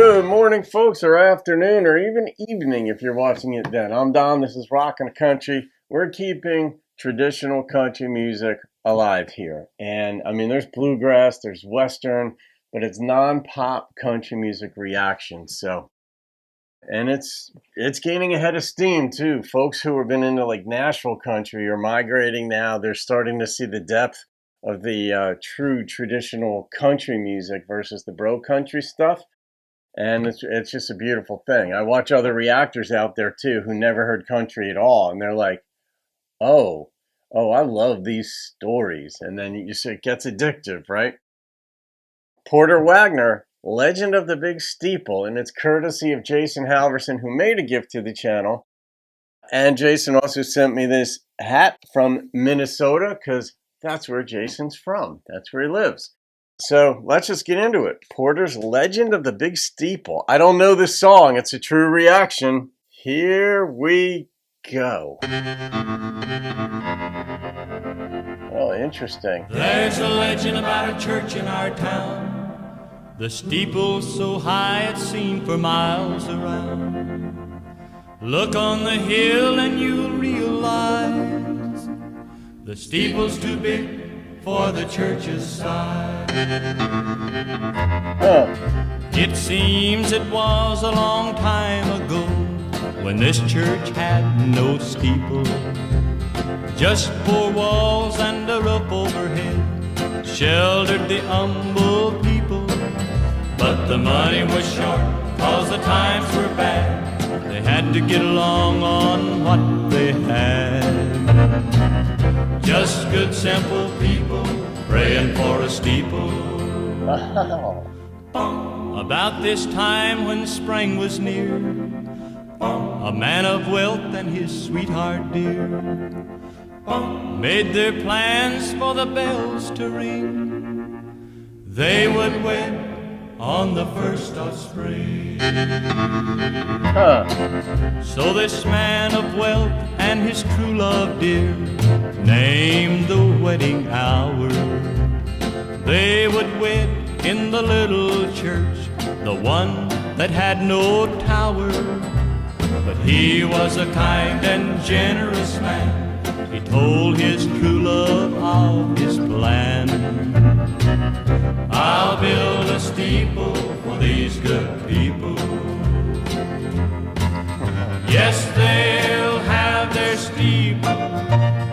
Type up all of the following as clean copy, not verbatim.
Good morning, folks, or afternoon, or even evening if you're watching it then. I'm Don. This is Rockin' Country. We're keeping traditional country music alive here. And, I mean, there's bluegrass, there's western, but it's non-pop country music reactions. So, and it's gaining a head of steam, too. Folks who have been into, like, Nashville country are migrating now. They're starting to see the depth of the true traditional country music versus the bro country stuff. And it's just a beautiful thing. I watch other reactors out there too who never heard country at all, and they're like, "Oh, I love these stories." And then it gets addictive, right? Porter Wagoner, Legend of the Big Steeple, and it's courtesy of Jason Halverson, who made a gift to the channel. And Jason also sent me this hat from Minnesota because that's where Jason's from. That's where he lives. So let's just get into it. Porter's Legend of the Big Steeple. I don't know this song. It's a true reaction. Here we go. Oh, interesting. There's a legend about a church in our town. The steeple's so high it's seen for miles around. Look on the hill and you'll realize the steeple's too big for the church's size. It seems it was a long time ago when this church had no steeple, just four walls and a roof overhead sheltered the humble people. But the money was short, cause the times were bad. They had to get along on what they had. Just good simple people praying for a steeple. About this time when spring was near, a man of wealth and his sweetheart dear made their plans for the bells to ring. They would wed on the first of spring. So this man of wealth and his true love dear named the wedding hour. They would wed in the little church, the one that had no tower. But he was a kind and generous man. He told his true love of his plan. I'll build a steeple for these good people. Yes, they'll have their steeple.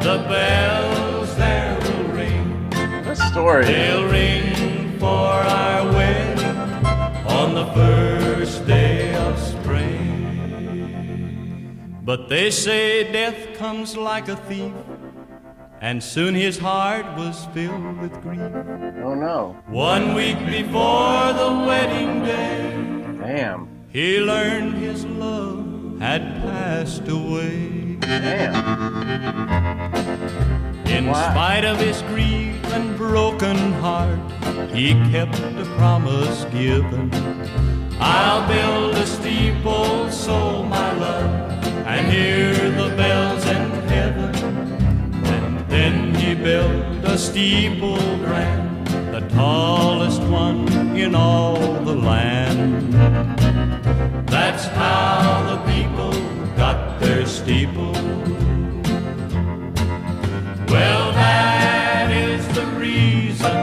The bells there will ring. This story. They'll ring for our wedding on the first day of spring. But they say death comes like a thief, and soon his heart was filled with grief. Oh no. 1 week before the wedding day, Damn. he learned his love had passed away. Damn. In spite of his grief and broken heart, he kept the promise given. I'll build a steeple so my love and hear the bells in heaven. And then he built a steeple grand, the tallest one in all the land. That's how the people got their steeple. Well, that is the reason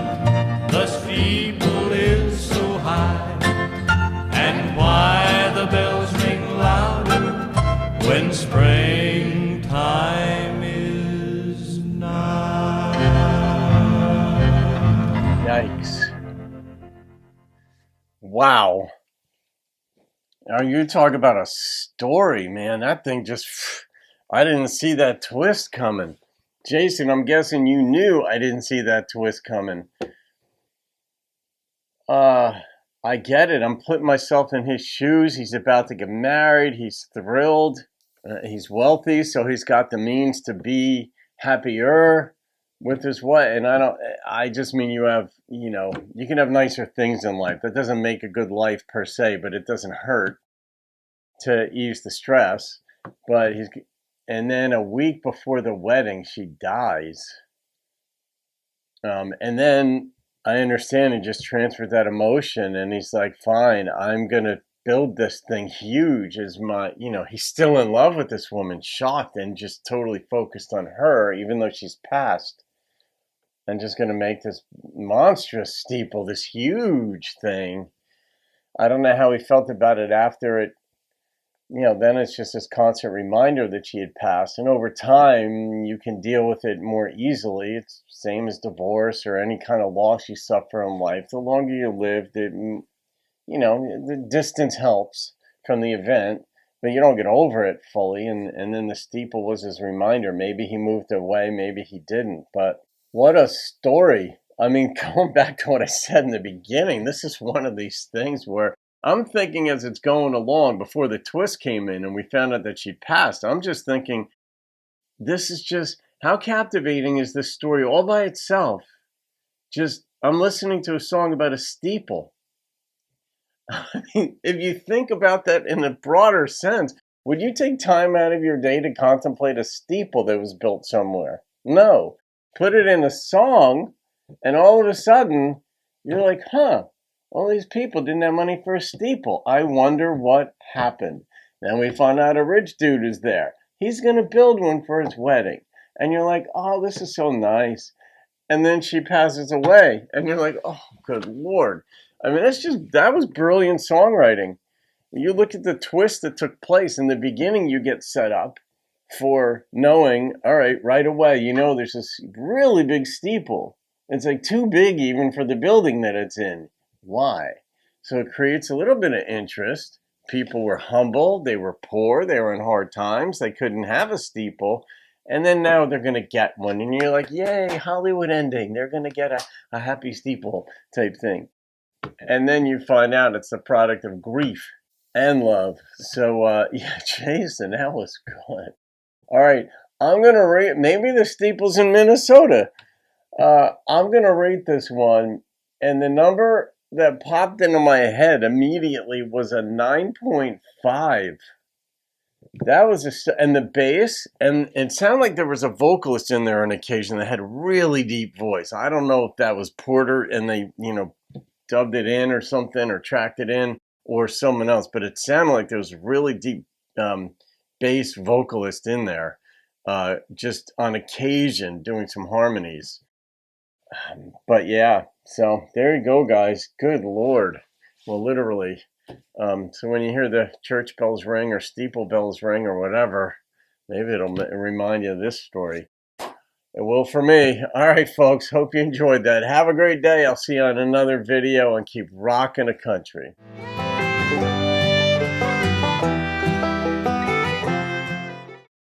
the steeple is so high, and why the bells ring louder when springtime is nigh. Yikes. Wow. Now you talk about a story, man. That thing just, I didn't see that twist coming. Jason, I'm guessing you knew I didn't see that twist coming. I get it. I'm putting myself in his shoes. He's about to get married. He's thrilled. He's wealthy, so he's got the means to be happier with his wife. And I just mean you can have nicer things in life. That doesn't make a good life per se, but it doesn't hurt to ease the stress. And then a week before the wedding, she dies. And then I understand he just transferred that emotion, and he's like, fine, I'm going to build this thing huge as my, he's still in love with this woman, shocked and just totally focused on her, even though she's passed. I'm just going to make this monstrous steeple, this huge thing. I don't know how he felt about it after it. Then it's just this constant reminder that she had passed. And over time, you can deal with it more easily. It's the same as divorce or any kind of loss you suffer in life. The longer you live, the distance helps from the event, but you don't get over it fully. And then the steeple was his reminder. Maybe he moved away, maybe he didn't. But what a story. I mean, going back to what I said in the beginning, this is one of these things where I'm thinking as it's going along, before the twist came in and we found out that she'd passed, I'm just thinking, this is just, how captivating is this story all by itself? Just, I'm listening to a song about a steeple. I mean, if you think about that in a broader sense, would you take time out of your day to contemplate a steeple that was built somewhere? No. Put it in a song, and all of a sudden, you're like, huh, all these people didn't have money for a steeple. I wonder what happened. Then we find out a rich dude is there. He's going to build one for his wedding. And you're like, oh, this is so nice. And then she passes away. And you're like, oh, good Lord. I mean, that was brilliant songwriting. You look at the twist that took place in the beginning, you get set up for knowing, all right away, there's this really big steeple. It's like too big even for the building that it's in. Why? So it creates a little bit of interest. People were humble, they were poor, they were in hard times, they couldn't have a steeple. And then now they're going to get one. And you're like, yay, Hollywood ending. They're going to get a happy steeple type thing. And then you find out it's the product of grief and love. So, yeah, Jason, that was good. All right, I'm going to rate, maybe the steeple's in Minnesota. I'm going to rate this one. And the number that popped into my head immediately was a 9.5. That was and the bass, and it sounded like there was a vocalist in there on occasion that had a really deep voice. I don't know if that was Porter and they, dubbed it in or something or tracked it in or someone else, but it sounded like there was a really deep bass vocalist in there, just on occasion doing some harmonies. But yeah, so there you go, guys. Good Lord. Well, literally. So when you hear the church bells ring or steeple bells ring or whatever, maybe it'll remind you of this story. It will for me. All right, folks. Hope you enjoyed that. Have a great day. I'll see you on another video and keep rocking the country.